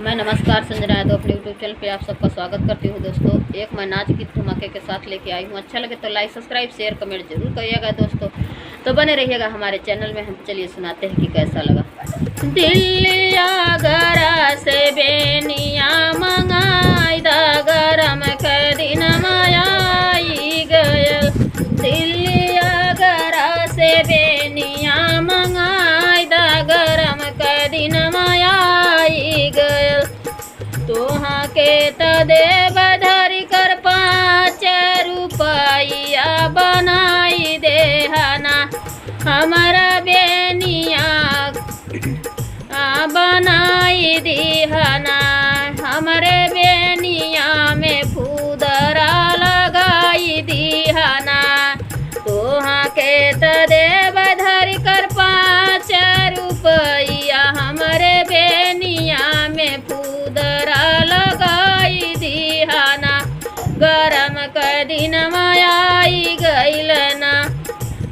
मैं नमस्कार संजना यादव अपने यूट्यूब चैनल पे आप सबका स्वागत करती हूँ। दोस्तों एक मैं नाच गीत धमाके के साथ लेके आई हूँ। अच्छा लगे तो लाइक सब्सक्राइब शेयर कमेंट जरूर करिएगा दोस्तों। तो बने रहिएगा हमारे चैनल में। हम चलिए सुनाते हैं कि कैसा लगा। दिल्लिया गरा से बेनिया मंगाई दा गरम के दिन मायाई गयल। दिल्लिया गरा से बेनिया मंगाई दा गरम के दिन मायाई गयल। तोहाँ के तदे बधरी कर 5 रुपया बनाई देहना हमारा बेनिया बनाई दीहना। हमारे बेनिया में फूदरा लगाई दीहना। तोहाँ के तदे बधरी कर 5 रुपया हमारे बेनिया में फूदरा लगाई दीहना। गरम का दिन मायाई गईल ना।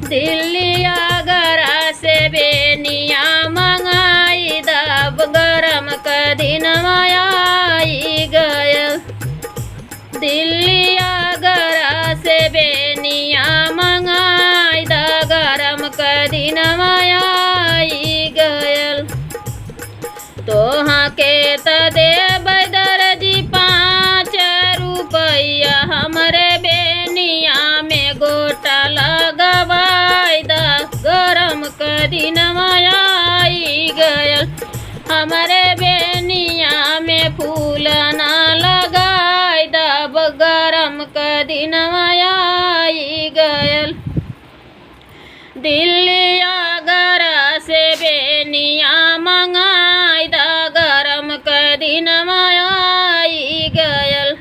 दिल्लिया गरा से बेनिया मंगाई दब गरम का दिन मायाई गयल। दिल्लिया गरा से बेनिया मंगाई द गरम का दिन मायाई गयल। तोहाँ के तदे बदर जी 5 रुपया हमरे बेनिया में गोटा लगवाई द गरम का दिन मायाई गयल। हमारे बेनिया में फूल ना लगाई दब गरम का दिन मायाई गयल। दिल्लिया गरा से बेनिया मंगाई द गरम का दिन मायाई गयल।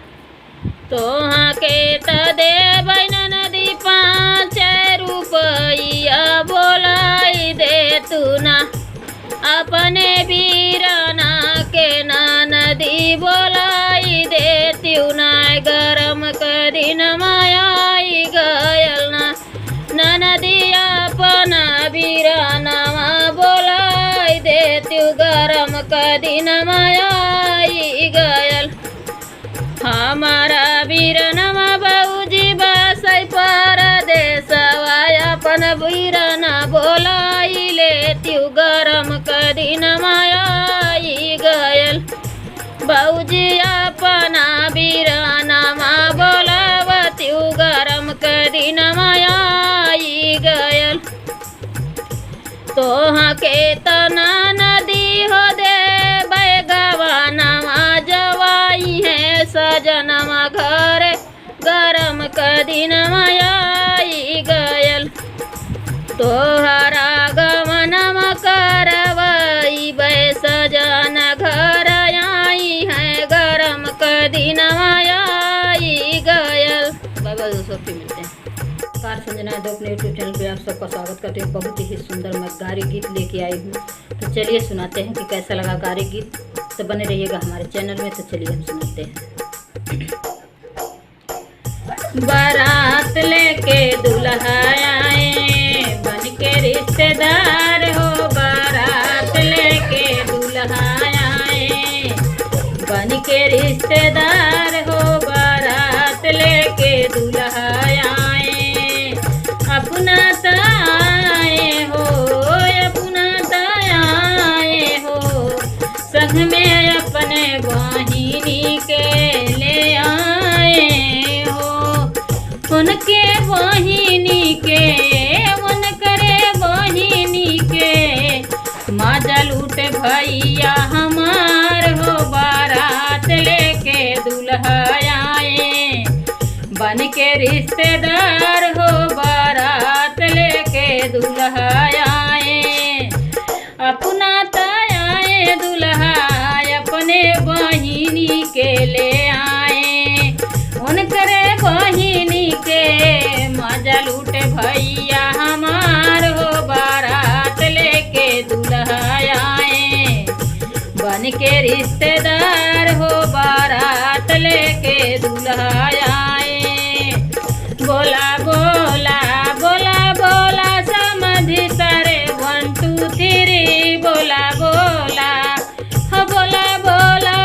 तोहाँ के तदे बैन नदी 5 रुपया बोलाई दे तू ना। अपने वीराना के ना नदी बोलाई देती ना। गरम का दिन मायाई गयल ना। नदी अपना वीराना बोलाई देती गरम का दिन मायाई गयल। हमारा वीरनमा बाबूजी बसई परदेसवा अपन वीरना बोलाई लेती गरम का दिन मायाई गयल। बाबूजी अपना वीरनमा बोलावती गरम का दिन मायाई गयल। तोहाँ के तना नदी हो दे बैगवानमा जवाई है सजनमा घर गरम का दिन मायाई गयल। तोहरा गमनमा करवाई बै सजन घर आई है गरम का दिन मायाई गयल। बाय बाय दोस्तों, फिर मिलते हैं। नमस्कार संजना यादव अपने यूट्यूब चैनल पे आप सबका स्वागत करते हैं। बहुत ही सुंदर मैं गारी गीत लेके आई हूँ। तो चलिए सुनाते हैं कि कैसा लगा गारी गीत। तो बने रहिएगा हमारे चैनल में। तो चलिए हम सुनाते हैं। बारात लेके दुल्हा आए बन के रिश्तेदार हो। बारात लेके दुल्हा आए बन के रिश्तेदार हो। बारात लेके दुल्हा आए अपना ताए हो। अपना ताए हो संग में अपने बहिनी के ले आए हो। उनके बहिनी के मन करे बहिनी के मजा लूटे भैया हमार हो। बारात लेके दुल्हा आए बन के रिश्तेदार हो। बारात लेके दुल्हा आए अपना ताए दुल्हा अपने बहिनी के ले आए। उनकरे बहिनी के मजा लूटे भैया हमार हो। बारात लेके दुल्हा आए बन के रिश्तेदार हो। बारात लेके दुल्हा आए। बोला बोला बोला बोला समझी तारे 1 2 3 बोला बोला हो। बोला बोला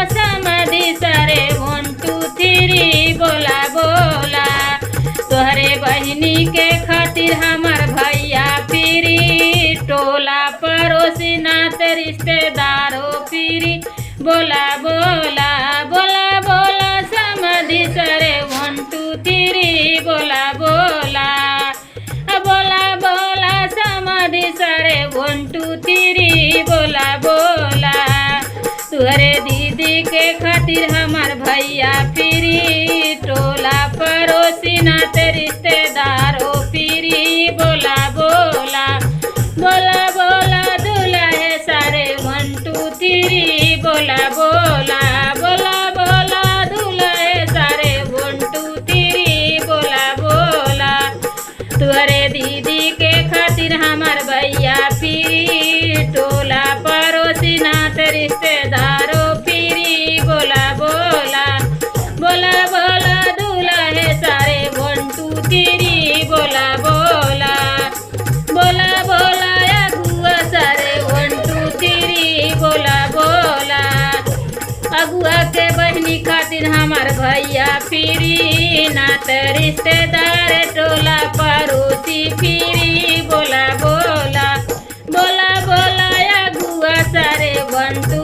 बोला बोला बोला बोला समधी सारे 1 2 3 बोला बोला बोला बोला समधी सारे 1 2 3 बोला बोला। तुहरे दीदी के खातिर हमार भैया फिरी टोला पड़ोसी नाते रिश्तेदारों फिरी बोला बोला बोला बोला दुल्हे सारे 1 2 3 बोला बोला बोला बोला दुल्हे सारे 1 2 3 बोला बोला। तुहरे दीदी के खातिर हमार भैया फिरी टोला पड़ोसी नाते रिश्तेदारों फिरी बोला बोला बोला बोला दुल्हे सारे 1 2 3 बोला बोला बोला बोला अगुआ सारे 1 2 3 बोला बोला। अगुआ के बहनी खातिर हमार भैया फिरी नात रिश्तेदार टोला पड़ोसी फिरी बोला बोला बोला बोला अगुआ सारे 1 2